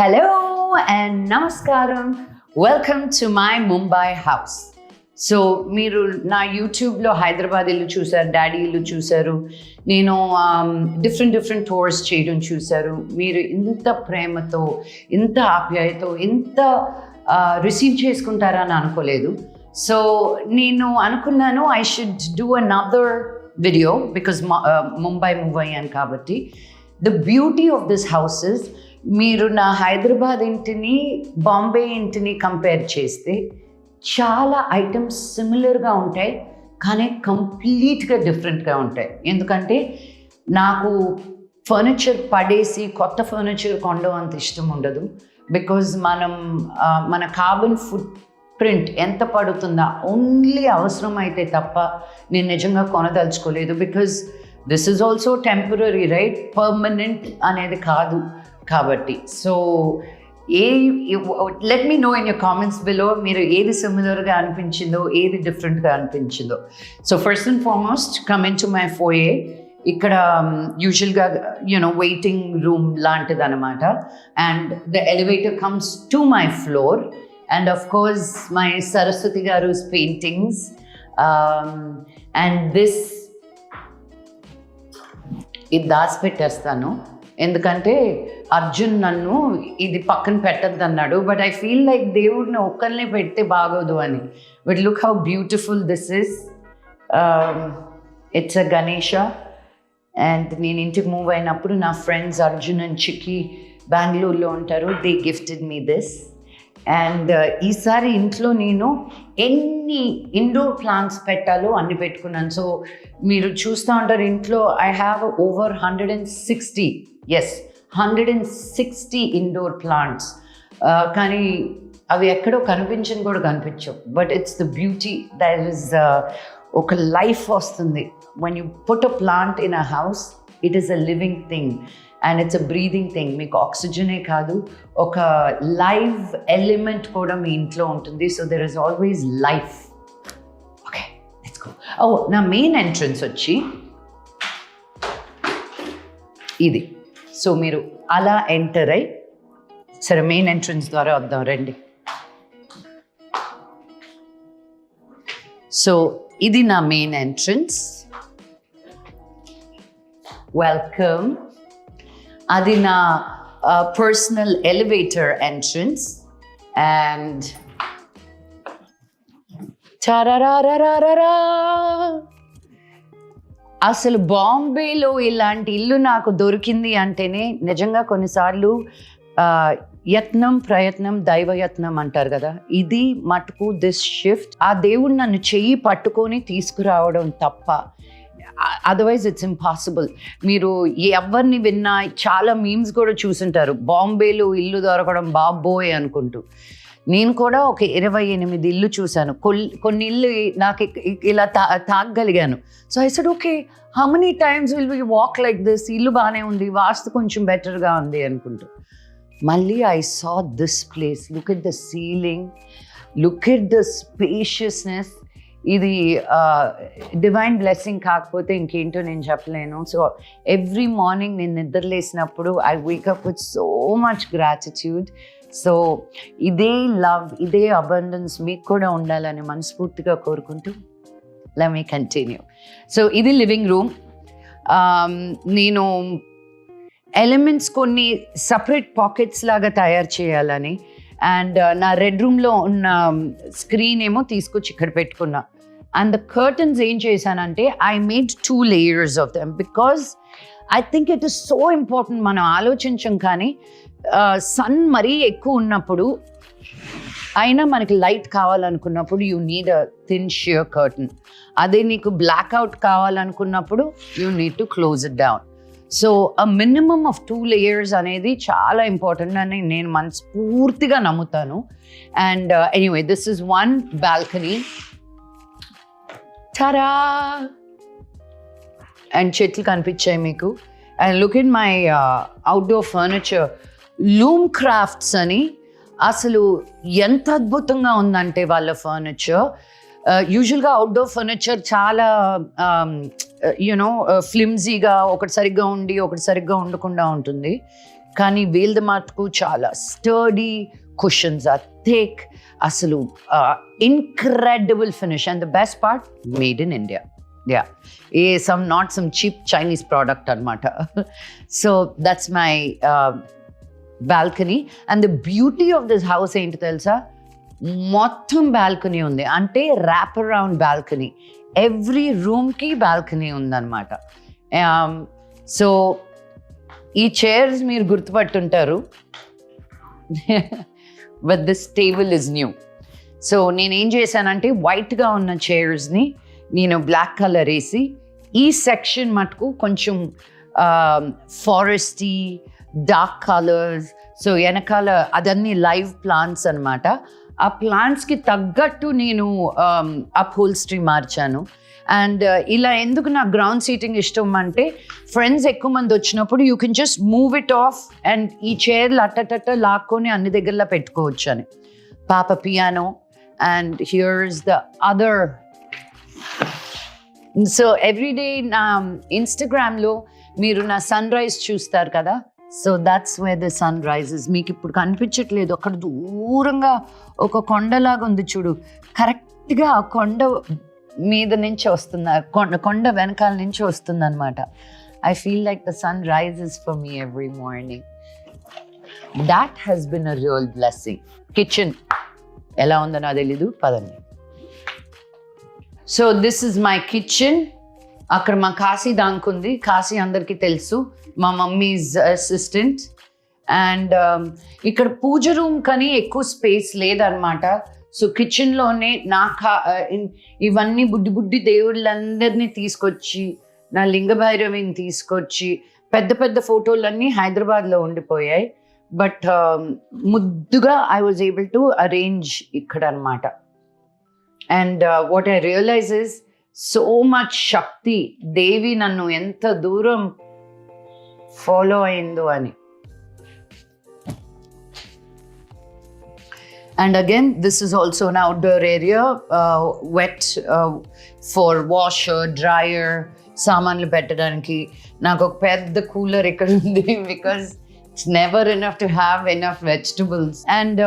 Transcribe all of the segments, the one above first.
Hello and namaskaram. Welcome to my Mumbai house. So మీరు నా యూట్యూబ్లో హైదరాబాద్ ఇల్లు చూసారు, డాడీ ఇల్లు చూసారు, నేను డిఫరెంట్ టూర్స్ చేయడం చూసారు. మీరు ఇంత ప్రేమతో, ఇంత ఆప్యాయతో, ఇంత రిసీవ్ చేసుకుంటారని అనుకోలేదు. సో నేను అనుకున్నాను I should do another video because Mumbai move అయ్యాను కాబట్టి. The beauty of this house is, మీరు నా హైదరాబాద్ ఇంటిని బాంబే ఇంటిని కంపేర్ చేస్తే చాలా ఐటమ్స్ సిమిలర్గా ఉంటాయి, కానీ కంప్లీట్గా డిఫరెంట్గా ఉంటాయి. ఎందుకంటే నాకు ఫర్నిచర్ పడేసి కొత్త ఫర్నిచర్ కొనడం అంత ఇష్టం ఉండదు. బికాజ్ మన కార్బన్ ఫుట్ ప్రింట్ ఎంత పడుతుందా ఓన్లీ అవసరం అయితే తప్ప నేను నిజంగా కొనదలుచుకోలేదు. Because this is also temporary, right? Permanent అనేది కాదు కాబట్టి. So let me know in your comments below మీరు ఏది సిమిలర్గా అనిపించిందో, ఏది డిఫరెంట్గా అనిపించిందో. So first and foremost come in to my foyer. ఇక్కడ యూజువల్గా వెయిటింగ్ రూమ్ లాంటిది అనమాట. And the elevator comes to my floor. And of course my Saraswati గారు's పెయింటింగ్స్. అండ్ ఇది దాచిపెట్టేస్తాను, ఎందుకంటే అర్జున్ నన్ను ఇది పక్కన పెట్టద్దు అన్నాడు. బట్ ఐ ఫీల్ లైక్ దేవుడిని ఒక్కరినే పెడితే బాగోదు అని. But look how beautiful this is. It's a Ganesha. And నేను ఇంటికి మూవ్ అయినప్పుడు నా ఫ్రెండ్స్ అర్జున్ అండ్ చిక్కీ బెంగళూరులో ఉంటారు. They gifted me this. And ఈసారి ఇంట్లో నేను ఎన్ని ఇండోర్ ప్లాంట్స్ పెట్టాలో అన్ని పెట్టుకున్నాను. సో మీరు చూస్తూ ఉంటారు ఇంట్లో I have over 160 indoor plants. కానీ అవి ఎక్కడో కనిపించని కూడా కనిపించవు. But it's the beauty, there is ఒక లైఫ్ వస్తుంది. when you put a plant in a house, it is a living thing and it's a breathing thing. మీకు ఆక్సిజనే కాదు, ఒక లైవ్ ఎలిమెంట్ కూడా మీ ఇంట్లో ఉంటుంది. So there is always life. Okay, let's go. నా main entrance వచ్చి ఇది. సో మీరు అలా ఎంటర్ అయ్యి, సరే మెయిన్ ఎంట్రన్స్ ద్వారా వద్దాం రండి. సో ఇది నా మెయిన్ ఎంట్రన్స్. వెల్కమ్. అది నా పర్సనల్ ఎలివేటర్ ఎంట్రన్స్. అండ్ చరరారరారరా, అసలు బాంబేలో ఇలాంటి ఇల్లు నాకు దొరికింది అంటేనే నిజంగా కొన్నిసార్లు యత్నం ప్రయత్నం దైవయత్నం అంటారు కదా, ఇది మటుకు దిస్ షిఫ్ట్ ఆ దేవుడు నన్ను చెయ్యి పట్టుకొని తీసుకురావడం తప్ప అదర్వైజ్ ఇట్స్ ఇంపాసిబుల్. మీరు ఎవరిని విన్నా చాలా మీమ్స్ కూడా చూసుంటారు, బాంబేలో ఇల్లు దొరకడం బాబోయ్ అనుకుంటూ. నేను కూడా ఒక 28 ఇల్లు చూశాను. కొన్ని ఇల్లు నాకు ఇలా తాగగలిగాను. So I said okay, how many times will we walk like this? ఇల్లు బాగానే ఉంది, వాస్తు కొంచెం బెటర్గా ఉంది అనుకుంటూ మళ్ళీ I saw this place. Look at the ceiling, look at the spaciousness. ఇది డివైన్ బ్లెస్సింగ్ కాకపోతే ఇంకేంటో నేను చెప్పలేను. సో ఎవ్రీ మార్నింగ్ నేను నిద్రలేసినప్పుడు I wake up with so much gratitude. So ఇదే లవ్, ఇదే అబండెన్స్ మీకు కూడా ఉండాలని మనస్ఫూర్తిగా కోరుకుంటూ లెట్ మీ కంటిన్యూ. సో ఇది లివింగ్ రూమ్. నేను ఎలిమెంట్స్ కొన్ని సపరేట్ పాకెట్స్ లాగా తయారు చేయాలని, అండ్ నా రెడ్ రూమ్లో ఉన్న స్క్రీన్ ఏమో తీసుకొచ్చి ఇక్కడ పెట్టుకున్నా. అండ్ ద కర్టన్స్ ఏం చేశానంటే I made 2 layers of them because I think it is so important. మనం ఆలోచించం కానీ సన్ మరీ ఎక్కువ ఉన్నప్పుడు అయినా మనకి లైట్ కావాలనుకున్నప్పుడు you need a thin sheer curtain. అదే నీకు బ్లాక్అవుట్ కావాలనుకున్నప్పుడు you need to close it down. So a minimum of 2 layers అనేది చాలా ఇంపార్టెంట్ అని నేను మనస్ఫూర్తిగా నమ్ముతాను. And anyway this is one balcony. Tada! And చెట్లు కనిపించాయి మీకు. And look in my outdoor furniture. Loom crafts అని, అసలు ఎంత అద్భుతంగా ఉందంటే వాళ్ళ ఫర్నిచర్. యూజువల్గా అవుట్డోర్ ఫర్నిచర్ చాలా ఫ్లిమ్జీగా ఒకటి సరిగ్గా ఉండి ఒకటి సరిగ్గా ఉండకుండా ఉంటుంది. కానీ వీళ్ళది మటుకు చాలా స్టర్డీ కుషన్స్, ఆర్ థిక్, అసలు incredible finish. And the best part, made in India. Yeah, not some cheap Chinese product anamata. So that's my balcony. And the beauty of this house ఏంటి తెలుసా, మొత్తం బాల్కనీ ఉంది. అంటే wrap around balcony, every రూమ్కి balcony ఉందన్నమాట. So ఈ chairs మీరు గుర్తుపట్టుంటారు, but this table is new. So నేనేం చేశానంటే వైట్గా ఉన్న చైర్స్ని నేను బ్లాక్ కలర్ వేసి, ఈ సెక్షన్ మటుకు కొంచెం ఫారెస్టీ డార్క్ కలర్స్. సో వెనకాల అదన్నీ లైవ్ ప్లాంట్స్ అనమాట. ఆ ప్లాంట్స్కి తగ్గట్టు నేను అప్హోల్స్ట్రీ మార్చాను. అండ్ ఇలా ఎందుకు నాకు గ్రౌండ్ సీటింగ్ ఇష్టం అంటే, ఫ్రెండ్స్ ఎక్కువ మంది వచ్చినప్పుడు you can just move it off and ఈ చైర్లు అట్టటట్ట లాక్కొని అన్ని దగ్గరలో పెట్టుకోవచ్చు అని. పాప piano, and here's the other. So everyday నా ఇన్స్టాగ్రామ్లో మీరు నా సన్ రైజ్ చూస్తారు కదా, so that's where the sun rises. మీకు ఇప్పుడు కనిపించట్లేదు, అక్కడ దూరంగా ఒక కొండలాగా ఉంది చూడు, కరెక్ట్గా ఆ కొండ మీద నుంచి వస్తుంది, కొండ వెనకాల నుంచి వస్తుంది అనమాట. I feel like the sun rises for me every morning. That has been a real blessing. Kitchen ఎలా ఉందో నాకు తెలీదు, పదండి. So this is my kitchen. అక్కడ మా కాశీ దాంకుంది. కాశీ అందరికీ తెలుసు, మా మమ్మీస్ అసిస్టెంట్. అండ్ ఇక్కడ పూజ రూమ్ కానీ ఎక్కువ స్పేస్ లేదనమాట. సో కిచెన్లోనే ఇవన్నీ బుడ్డి బుడ్డి దేవుళ్ళందరినీ తీసుకొచ్చి, నా లింగభైరవిని తీసుకొచ్చి, పెద్ద పెద్ద ఫోటోలన్నీ హైదరాబాద్లో ఉండిపోయాయి. బట్ ముద్దుగా I was able to arrange ఇక్కడ అనమాట. And what I realize is so much Shakti, Devi nannu enta dooram follow ayindu ani. And again, this is also an outdoor area, wet for washer, dryer, samanlu pettadaniki. Naku oka pedda cooler ikkada undi because it's never enough to have enough vegetables. And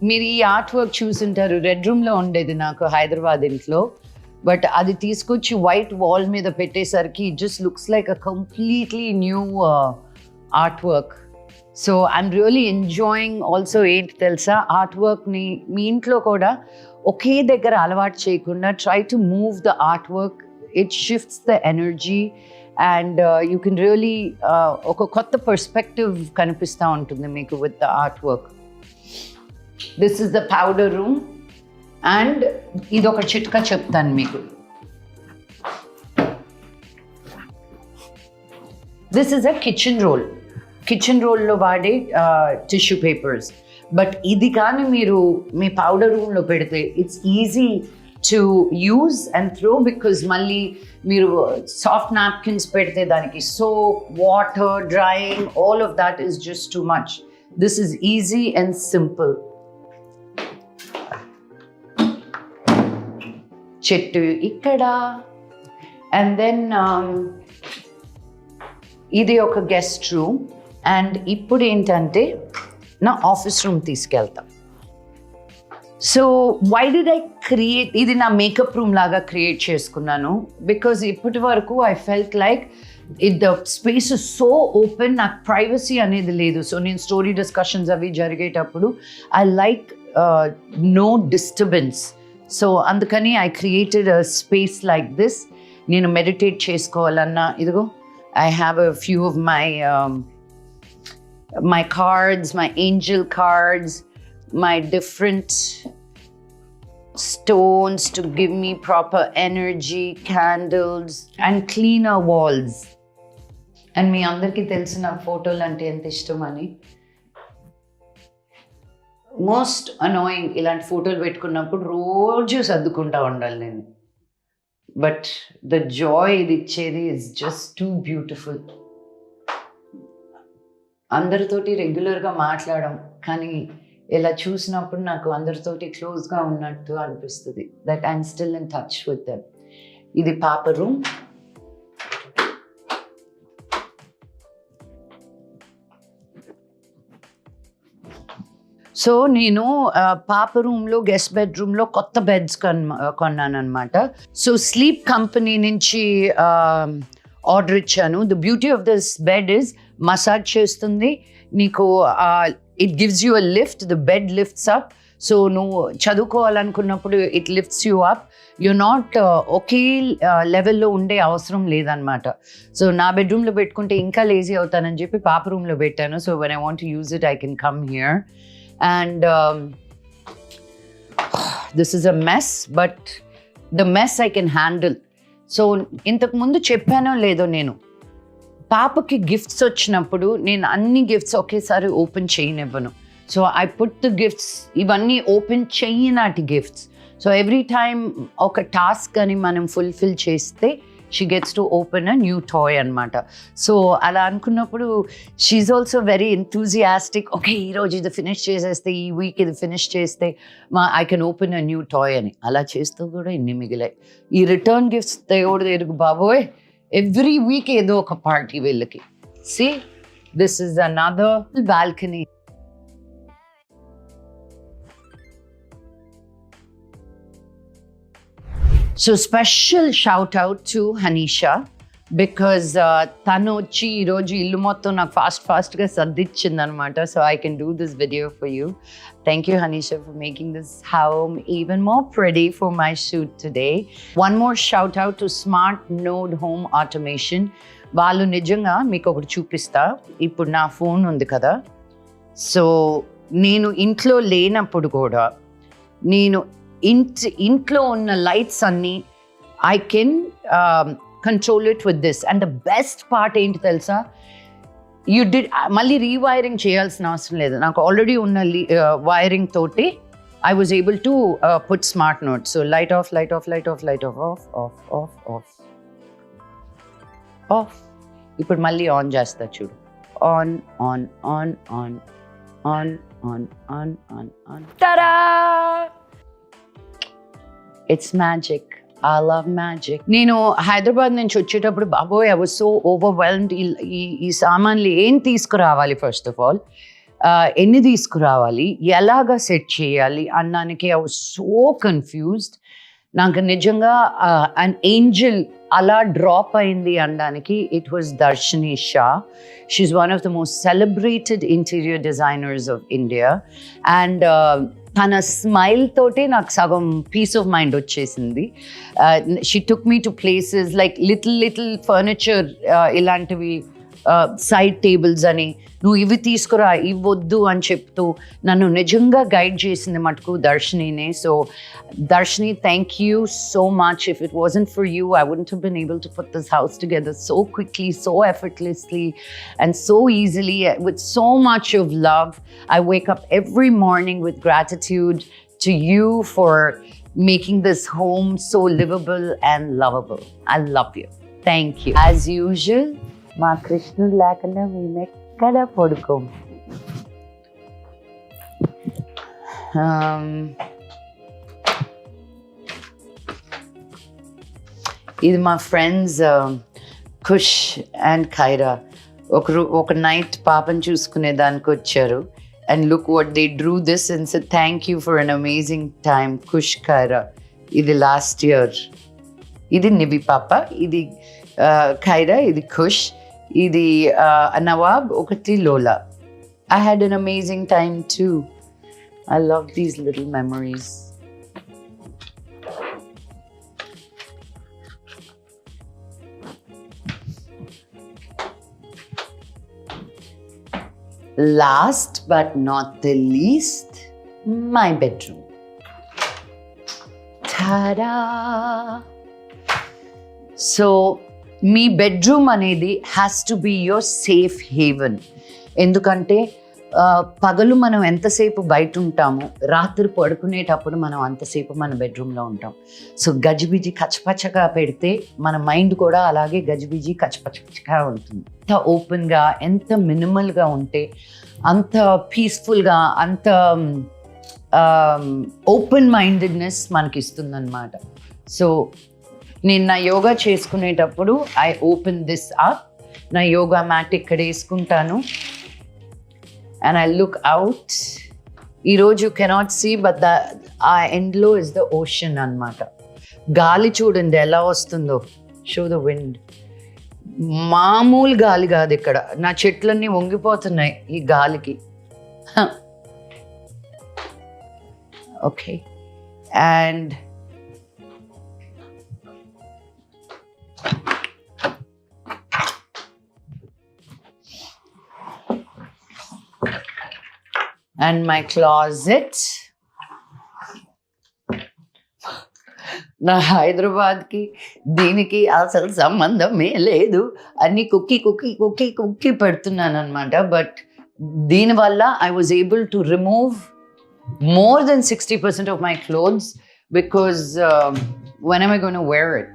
మీరు ఈ art work చూసింటారు, red రూమ్లో ఉండేది నాకు హైదరాబాద్ ఇంట్లో. But అది తీసుకొచ్చి white wall మీద పెట్టేసరికి it just looks like a completely new art work. So I'm really enjoying also. ఏంటి తెలుసా, ఆర్ట్ వర్క్ని మీ ఇంట్లో కూడా ఒకే దగ్గర అలవాటు చేయకుండా try to move the artwork. It shifts the energy and you can really ఒక కొత్త పర్స్పెక్టివ్ కనిపిస్తూ ఉంటుంది మీకు with the artwork. This is the powder room. And ఇది ఒక చిట్కా చెప్తాను మీకు. This is a kitchen roll. Kitchen రోల్లో వాడే టిష్యూ పేపర్స్. బట్ ఇది కానీ మీరు మీ పౌడర్ రూమ్లో పెడితే it's easy to use and throw, because మళ్ళీ మీరు సాఫ్ట్ నాప్కిన్స్ పెడితే దానికి soap, water, drying, all of that is just too much. This is easy and simple. చెట్టు ఇక్కడ. అండ్ దెన్ ఇది ఒక గెస్ట్ రూమ్. అండ్ ఇప్పుడు ఏంటంటే నా ఆఫీస్ రూమ్ తీసుకెళ్తాం. So why did I create, ఇది నా మేకప్ రూమ్ లాగా క్రియేట్ చేసుకున్నాను. బికాజ్ ఇప్పటి వరకు I felt like the space is so open, నాకు ప్రైవసీ అనేది లేదు. సో నేను స్టోరీ డిస్కషన్స్ అవి జరిగేటప్పుడు I like no disturbance. So అందుకని I created a space like this. నేను మెడిటేట్ చేసుకోవాలన్నా ఇదిగో I have a few of my cards, my angel cards, my different stones to give me proper energy, candles and cleaner walls. And మీ అందరికీ తెలిసిన ఫోటోలు అంటే ఎంత ఇష్టమని. మోస్ట్ అనాయింగ్ ఇలాంటి ఫోటోలు పెట్టుకున్నప్పుడు రోజు సర్దుకుంటా ఉండాలి నేను. బట్ ద జాయ్ ఇది ఇచ్చేది ఇస్ జస్ట్ టూ బ్యూటిఫుల్. అందరితోటి రెగ్యులర్గా మాట్లాడడం కానీ ఇలా చూసినప్పుడు నాకు అందరితోటి క్లోజ్గా ఉన్నట్టు అనిపిస్తుంది. That I'm still in touch with them. ఇది పాప రూమ్. సో నేను పాప రూమ్లో గెస్ట్ బెడ్రూమ్లో కొత్త బెడ్స్ కొన్నాను అనమాట. సో స్లీప్ కంపెనీ నుంచి ఆర్డర్ ఇచ్చాను. The beauty of this bed is massage చేస్తుంది నీకు, it gives you a lift, the bed lifts up. So నువ్వు చదువుకోవాలనుకున్నప్పుడు it lifts you up. You not ఒకే లెవెల్లో ఉండే అవసరం లేదనమాట. సో నా బెడ్రూమ్లో పెట్టుకుంటే ఇంకా లేజీ అవుతానని చెప్పి పాప రూమ్లో పెట్టాను. So when I want to use it I can come here. And this is a mess, but the mess I can handle. So ఇంతకు ముందు చెప్పానో లేదో, నేను పాపకి గిఫ్ట్స్ వచ్చినప్పుడు నేను అన్ని గిఫ్ట్స్ ఒకేసారి ఓపెన్ చేయనివ్వను. So I put the gifts, ఇవన్నీ ఓపెన్ చెయ్యనాటి గిఫ్ట్స్. సో ఎవ్రీ టైమ్ ఒక టాస్క్ అని మనం ఫుల్ఫిల్ చేస్తే she gets to open a new toy అనమాట. సో అలా అనుకున్నప్పుడు she also very enthusiastic. Okay, ఈరోజు ఇది ఫినిష్ చేసేస్తే, ఈ వీక్ ఇది ఫినిష్ చేస్తే I can open a new toy అని. అలా చేస్తూ కూడా ఇన్ని మిగిలాయి. ఈ రిటర్న్ గిఫ్ట్స్ దేవుడు ఎరుగు బాబోయ్, ఎవ్రీ వీక్ ఏదో ఒక పార్టీ వీళ్ళకి. See, this is another balcony. So special shout out to Hanisha because tanu వచ్చి ఈరోజు ఇల్లు మొత్తం నాకు ఫాస్ట్గా సర్దిచ్చింది అనమాట. So I can do this video for you. Thank you, Hanisha, for making this home even more pretty for my shoot today. One more shout out to Smart Node Home Automation. వాళ్ళు నిజంగా మీకు ఒకటి చూపిస్తా. ఇప్పుడు నా phone ఉంది కదా, so నేను ఇంట్లో లేనప్పుడు కూడా నేను ఇంట్లో ఉన్న లైట్స్ అన్నీ I can control it with this. And the best part ఏంటి తెలుసా, మళ్ళీ రీవైరింగ్ చేయాల్సిన అవసరం లేదు. నాకు ఆల్రెడీ ఉన్న వైరింగ్ తోటి I was able to put smart note. So light off, light off, light off, light off, off off off off off. ఇప్పుడు మళ్ళీ ఆన్ చేస్తా చూడు. On on on on on on on on on. Tada! It's magic. I love magic. నేను హైదరాబాద్ నుంచి వచ్చేటప్పుడు బాబోయ్, I was so overwhelmed. ఈ సామాన్లు ఏం తీసుకురావాలి, ఫస్ట్ ఆఫ్ ఆల్ ఎన్ని తీసుకురావాలి, ఎలాగా సెట్ చేయాలి అన్నానికి I was so confused. నాకు నిజంగా an angel అలా డ్రాప్ అయింది అనడానికి it was Darshini Shah. She's one of the most celebrated interior designers of India. And తన స్మైల్ తోటే నాకు సగం పీస్ ఆఫ్ మైండ్ వచ్చేసింది. She took me to places like little furniture, ఇలాంటివి సైడ్ టేబుల్స్ అని, నువ్వు ఇవి తీసుకురా, ఇవి వద్దు అని చెప్తూ నన్ను నిజంగా గైడ్ చేసింది మటుకు దర్శినినే. So Darshini, thank you so much. If it wasn't for you I wouldn't have been able to put this house together so quickly, so effortlessly and so easily, with so much of love. I wake up every morning with gratitude to you for making this home so livable and lovable. I love you. Thank you. As usual, మా కృష్ణుడు లేకుండా మేము ఎక్కడ పడుకోం. ఇది మా friends ఖుష్ and ఖైరా ఒక night పాపను చూసుకునే దానికి వచ్చారు. And look what they drew this and said thank you for an amazing time. Khush, Khaira. ఇది లాస్ట్ ఇయర్. ఇది నిబి పాప, ఇది ఖైరా, ఇది ఖుష్, ఇది నవాబ్, ఒకటి లోలా. I had an amazing time too. I love these little memories. Last but not the least, my bedroom. Ta-da! So మీ bedroom అనేది has to be your safe haven. ఎందుకంటే పగలు మనం ఎంతసేపు బయట ఉంటామో, రాత్రి పడుకునేటప్పుడు మనం అంతసేపు మన బెడ్రూమ్లో ఉంటాం. సో గజిబిజి కచపచగా పెడితే మన మైండ్ కూడా అలాగే గజిబిజి కచపచగా ఉంటుంది. ఎంత ఓపెన్గా, ఎంత మినిమల్గా ఉంటే అంత పీస్ఫుల్గా, అంత ఓపెన్ మైండెడ్నెస్ మనకి ఇస్తుందన్నమాట. సో నేను నా యోగా చేసుకునేటప్పుడు ఐ ఓపెన్ దిస్ అప్. నా యోగా మ్యాట్ ఇక్కడ వేసుకుంటాను అండ్ ఐ లుక్ అవుట్ ఈరోజు యూ కెనాట్ సీ బట్ ఆ ఎండ్లో ఇస్ ద ఓషన్ అన్నమాట. గాలి చూడండి ఎలా వస్తుందో. Show the wind. మామూలు గాలి కాదు ఇక్కడ. నా చెట్లన్నీ వంగిపోతున్నాయి ఈ గాలికి. Okay, and my closet. నా హైదరాబాద్కి దీనికి అసలు సంబంధమే లేదు. అన్ని కుక్కి పెడుతున్నాను అనమాట. బట్ దీనివల్ల I was able to remove more than 60% of my clothes because when am I going to wear it,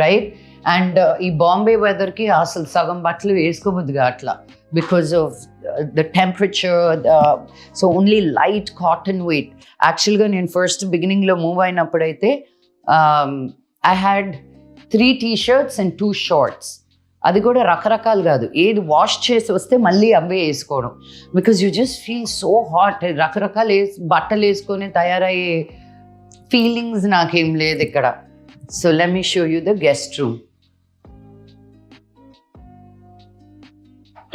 right? And ఈ బాంబే వెదర్కి అసలు సగం బట్టలు వేసుకోబుద్దిగా అట్లా because of the temperature. So only light cotton weight. యాక్చువల్గా నేను ఫస్ట్ బిగినింగ్లో move అయినప్పుడైతే I had 3 t-shirts and 2 shorts. అది కూడా రకరకాలు కాదు, ఏది వాష్ చేసి వస్తే మళ్ళీ అవే వేసుకోవడం. Because you just feel so hot. రకరకాలు బట్టలు వేసుకొని తయారయ్యే ఫీలింగ్స్ నాకేం లేదు ఇక్కడ. So let me show you the guest room.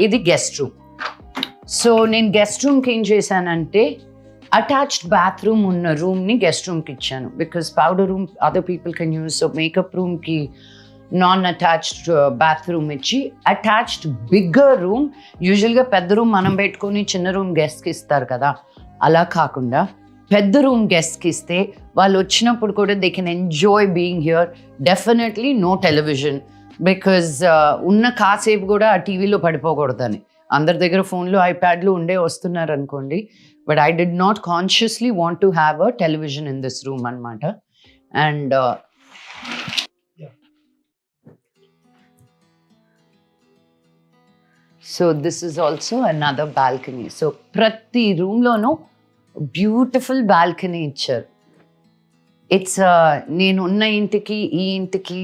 ఇది గెస్ట్ రూమ్. సో నేను గెస్ట్ రూమ్కి ఏం చేశానంటే అటాచ్డ్ బాత్రూమ్ ఉన్న రూమ్ని గెస్ట్ రూమ్కి ఇచ్చాను. Because powder room other people can use. So makeup రూమ్కి నాన్ అటాచ్డ్ బాత్రూమ్ ఇచ్చి అటాచ్డ్ బిగ్గర్ రూమ్. యూజువల్గా పెద్ద రూమ్ మనం పెట్టుకొని చిన్న రూమ్ గెస్ట్కి ఇస్తారు కదా, అలా కాకుండా పెద్ద రూమ్ గెస్ట్కి ఇస్తే వాళ్ళు వచ్చినప్పుడు కూడా they can enjoy being here. Definitely no television, because ఉన్న కాసేపు కూడా ఆ టీవీలో పడిపోకూడదని. అందరి దగ్గర ఫోన్లు ఐప్యాడ్లు వస్తున్నారు అనుకోండి. But I did not consciously want to have a television in this room అనమాట. And so this is also another balcony. So ప్రతి రూమ్లోనూ బ్యూటిఫుల్ బాల్కనీ ఇచ్చారు. ఇట్స్ నేను ఉన్న ఇంటికి ఈ ఇంటికి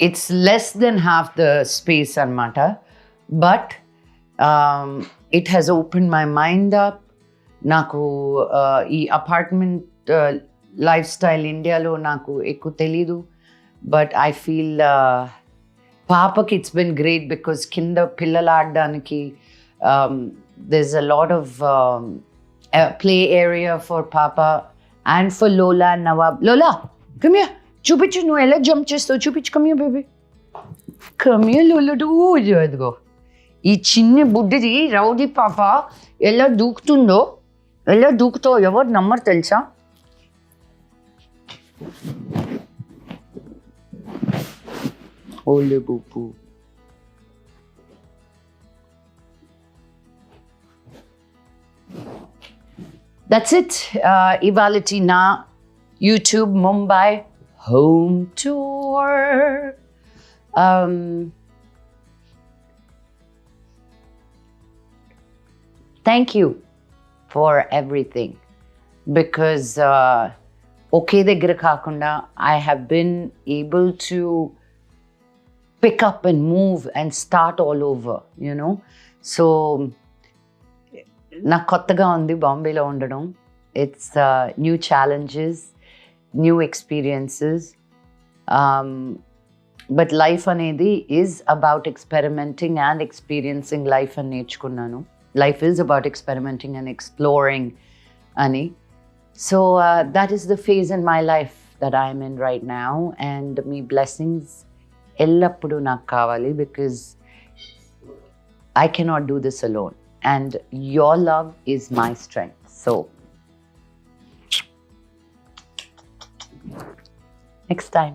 it's less than half the space అనమాట. But it has open my mind up. నాకు ఈ అపార్ట్మెంట్ లైఫ్ స్టైల్ ఇండియాలో నాకు ఎక్కువ తెలీదు. బట్ ఐ ఫీల్ పాపకి ఇట్స్ బిన్ గ్రేట్ బికాజ్ కింద పిల్లలు ఆడడానికి there's a lot of play area for Papa and for Lola and Nawab. Lola, come here. చూపించు నువ్వు ఎలా జంప్ చేస్తావు చూపించు. come here baby. come here Lola. అదిగో ఈ చిన్న బుడ్డిది రౌడీ పాప ఎలా దూకుతుందో, ఎలా దూకుతావు ఎవరు నమ్మరు తెలుసా. ఓలే బుబ్బు. That's it. ఇవాళటి నా YouTube Mumbai home tour. Thank you for everything because ఒకే దగ్గర కాకుండా I have been able to pick up and move and start all over, you know. So నాకు కొత్తగా ఉంది బాంబేలో ఉండడం. It's new challenges, new experiences. But life అనేది is about experimenting and experiencing life అని నేర్చుకున్నాను. Life is about experimenting and exploring అని. So that is the phase in my life that I'm in right now. And మీ blessings ఎల్లప్పుడూ నాకు కావాలి because I cannot do this alone. And your love is my strength. So, next time.